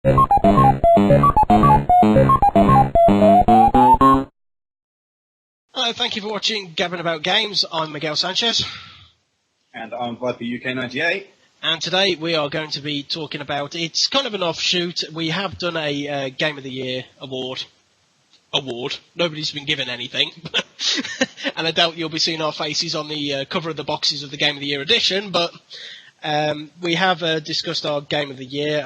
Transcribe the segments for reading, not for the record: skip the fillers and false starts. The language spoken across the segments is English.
Hello, thank you for watching Gabbin About Games. I'm Miguel Sanchez. And I'm Viper UK98. And today we are going to be talking about, it's kind of an offshoot. We have done a Game of the Year award. Nobody's been given anything. And I doubt you'll be seeing our faces on the cover of the boxes of the Game of the Year edition, but we have discussed our Game of the Year.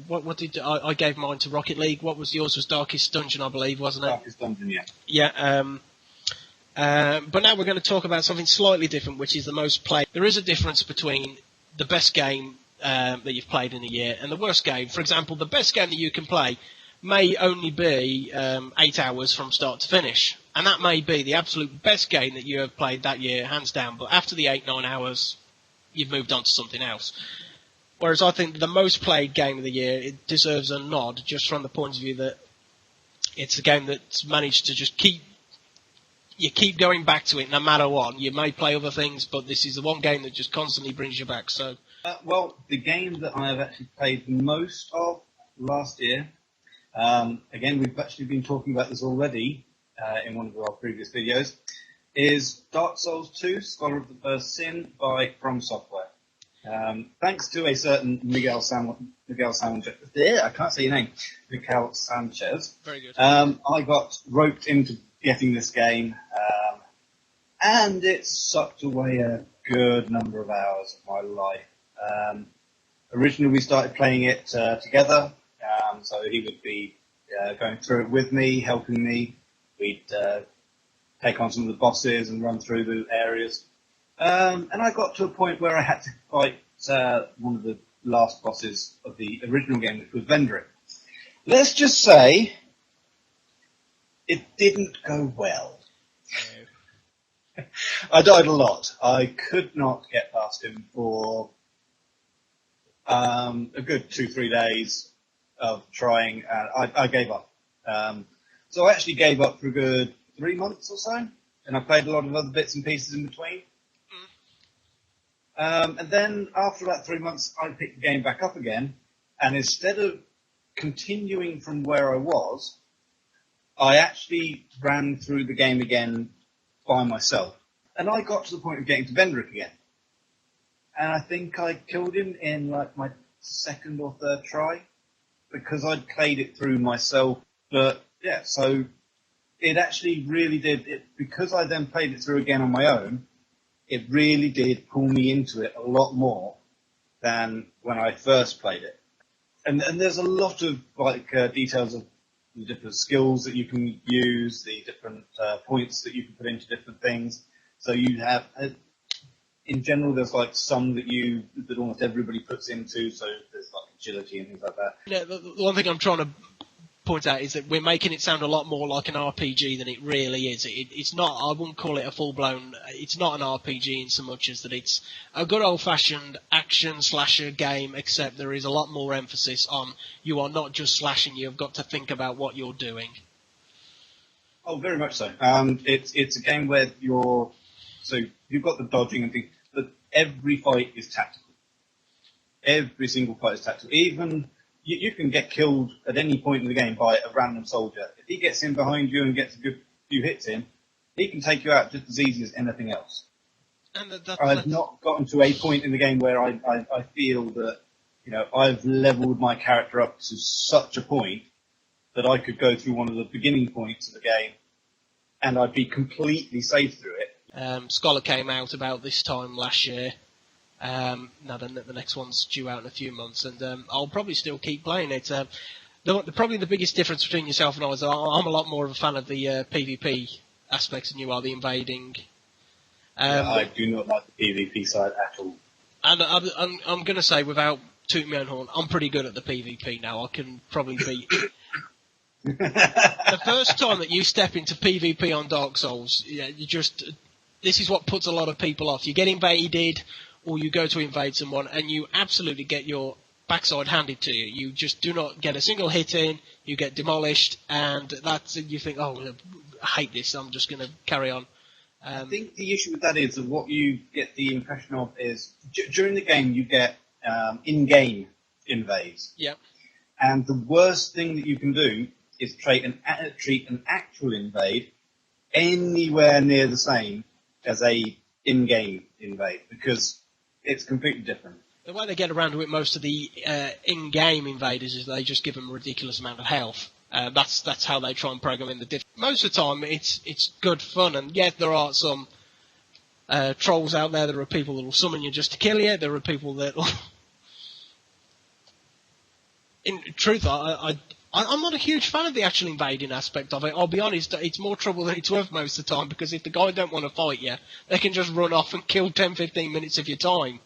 What did I gave mine to Rocket League. What was yours? Was Darkest Dungeon, I believe, wasn't it? Darkest Dungeon, yeah. Yeah. But now we're going to talk about something slightly different, which is the most played. There is a difference between the best game that you've played in a year and the worst game. For example, the best game that you can play may only be 8 hours from start to finish. And that may be the absolute best game that you have played that year, hands down. But after the 8-9 hours, you've moved on to something else. Whereas I think the most played game of the year, it deserves a nod, just from the point of view that it's a game that's managed to just keep going back to it no matter what. You may play other things, but this is the one game that just constantly brings you back. So, well, the game that I have actually played most of last year, again, we've actually been talking about this already in one of our previous videos, is Dark Souls 2, Scholar of the First Sin by From Software. Thanks to a certain Miquel Sanchez. I can't say your name. Miquel Sanchez. Very good. I got roped into getting this game, and it sucked away a good number of hours of my life. Originally, we started playing it together, so he would be going through it with me, helping me. We'd take on some of the bosses and run through the areas. And I got to a point where I had to fight one of the last bosses of the original game, which was Vendrick. Let's just say it didn't go well. No. I died a lot. I could not get past him for a good 2-3 days of trying, and I gave up. So I actually gave up for a good 3 months or so, and I played a lot of other bits and pieces in between. And then after about 3 months, I picked the game back up again, and instead of continuing from where I was, I actually ran through the game again by myself. And I got to the point of getting to Vendrick again. And I think I killed him in like my second or third try, because I'd played it through myself. But yeah, so it actually really did, because I then played it through again on my own, it really did pull me into it a lot more than when I first played it. And there's a lot of details of the different skills that you can use, the different points that you can put into different things. So you have, in general, there's like some that almost everybody puts into. So there's like agility and things like that. Yeah, the one thing I'm trying to point out is that we're making it sound a lot more like an RPG than it really is. It's not. I wouldn't call it a full-blown. It's not an RPG in so much as that it's a good old-fashioned action slasher game. Except there is a lot more emphasis on you are not just slashing. You've got to think about what you're doing. Oh, very much so. It's a game where you've got the dodging and things, but every fight is tactical. Every single fight is tactical. Even you can get killed at any point in the game by a random soldier. If he gets in behind you and gets a good few hits in, he can take you out just as easy as anything else. And I've not gotten to a point in the game where I feel that I've leveled my character up to such a point that I could go through one of the beginning points of the game and I'd be completely safe through it. Scholar came out about this time last year. Now the next one's due out in a few months, and I'll probably still keep playing it. Probably the biggest difference between yourself and I is I'm a lot more of a fan of the PvP aspects than you are the invading. I do not like the PvP side at all. And I'm going to say, without tooting my own horn, I'm pretty good at the PvP now. I can probably beat. The first time that you step into PvP on Dark Souls, this is what puts a lot of people off. You get invaded, or you go to invade someone, and you absolutely get your backside handed to you. You just do not get a single hit in, you get demolished, and you think, oh, I hate this, I'm just going to carry on. I think the issue with that is that what you get the impression of is, during the game you get in-game invades. Yeah. And the worst thing that you can do is treat an actual invade anywhere near the same as a in-game invade, because it's completely different. The way they get around with most of the in-game invaders is they just give them a ridiculous amount of health. That's how they try and program in the difference. Most of the time, it's good fun, and yet there are some trolls out there. There are people that will summon you just to kill you. There are people that will... In truth, I'm not a huge fan of the actual invading aspect of it. I'll be honest, it's more trouble than it's worth most of the time, because if the guy don't want to fight you, they can just run off and kill 10-15 minutes of your time.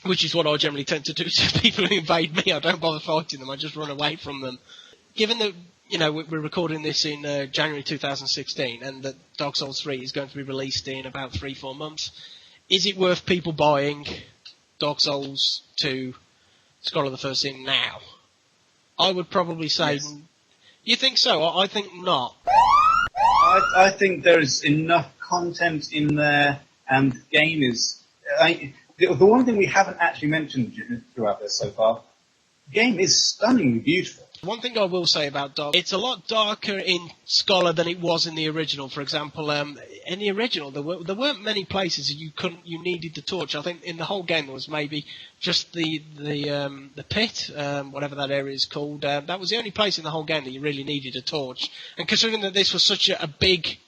Which is what I generally tend to do to people who invade me. I don't bother fighting them, I just run away from them. Given that, we're recording this in January 2016, and that Dark Souls 3 is going to be released in about 3-4 months, is it worth people buying Dark Souls 2 Scholar of the First Sin now? I would probably say... Yes. You think so? I think not. I think there is enough content in there, and the game is... The one thing we haven't actually mentioned throughout this so far, the game is stunningly beautiful. One thing I will say about Dark, it's a lot darker in Scholar than it was in the original. For example, in the original, there weren't many places you needed the torch. I think in the whole game there was maybe just the pit, whatever that area is called. That was the only place in the whole game that you really needed a torch. And considering that this was such a big...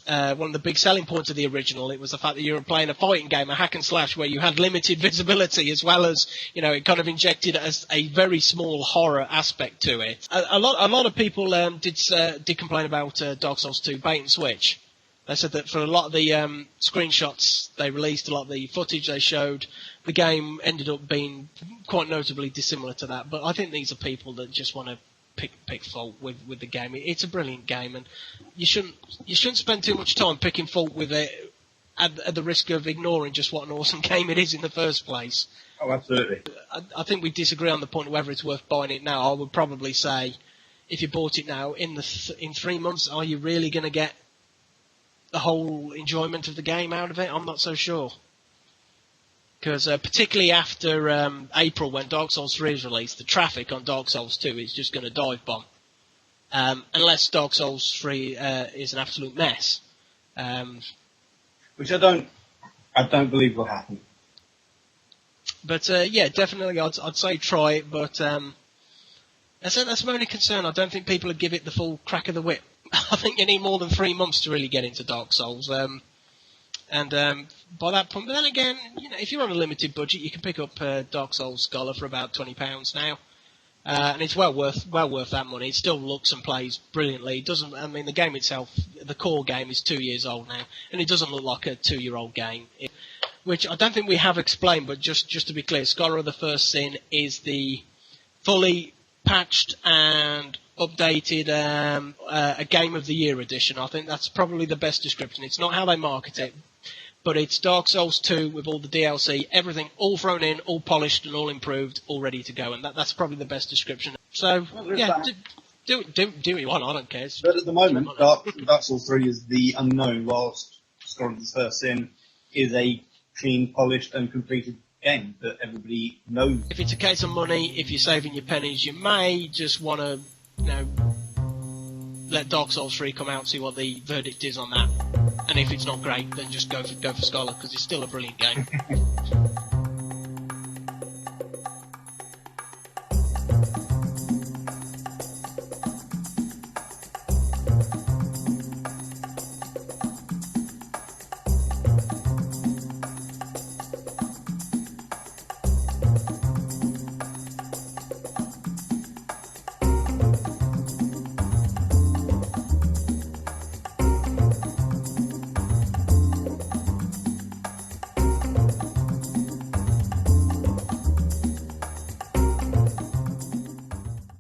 one of the big selling points of the original, it was the fact that you were playing a fighting game, a hack and slash, where you had limited visibility, as well as, it kind of injected as a very small horror aspect to it. A lot of people did complain about Dark Souls 2 bait and switch. They said that for a lot of the screenshots they released, a lot of the footage they showed, the game ended up being quite notably dissimilar to that. But I think these are people that just want to pick fault with the game. It's a brilliant game, and you shouldn't spend too much time picking fault with it at the risk of ignoring just what an awesome game it is in the first place. Oh, absolutely. I think we disagree on the point of whether it's worth buying it now. I would probably say, if you bought it now, in 3 months, are you really going to get the whole enjoyment of the game out of it? I'm not so sure. Because particularly after April, when Dark Souls 3 is released, the traffic on Dark Souls 2 is just going to dive bomb. Unless Dark Souls 3 is an absolute mess. Which I don't believe will happen. But yeah, definitely I'd say try it, but that's my only concern. I don't think people would give it the full crack of the whip. I think you need more than 3 months to really get into Dark Souls. And by that point, but then again, if you're on a limited budget, you can pick up Dark Souls Scholar for about £20 now, and it's well worth that money. It still looks and plays brilliantly. It doesn't. I mean, the game itself, the core game, is 2 years old now, and it doesn't look like a 2-year-old game. Which I don't think we have explained, but just to be clear, Scholar of the First Sin is the fully patched and updated a Game of the Year edition. I think that's probably the best description. It's not how they market it, but it's Dark Souls 2 with all the DLC, everything all thrown in, all polished and all improved, all ready to go, and that's probably the best description. So, yeah, do what you want, I don't care. But at the moment, Dark Souls 3 is the unknown, whilst Scholar of the First Sin is a clean, polished and completed game that everybody knows. If it's a case of money, if you're saving your pennies, you may just want to, let Dark Souls 3 come out and see what the verdict is on that. And if it's not great, then just go for Scholar, because it's still a brilliant game.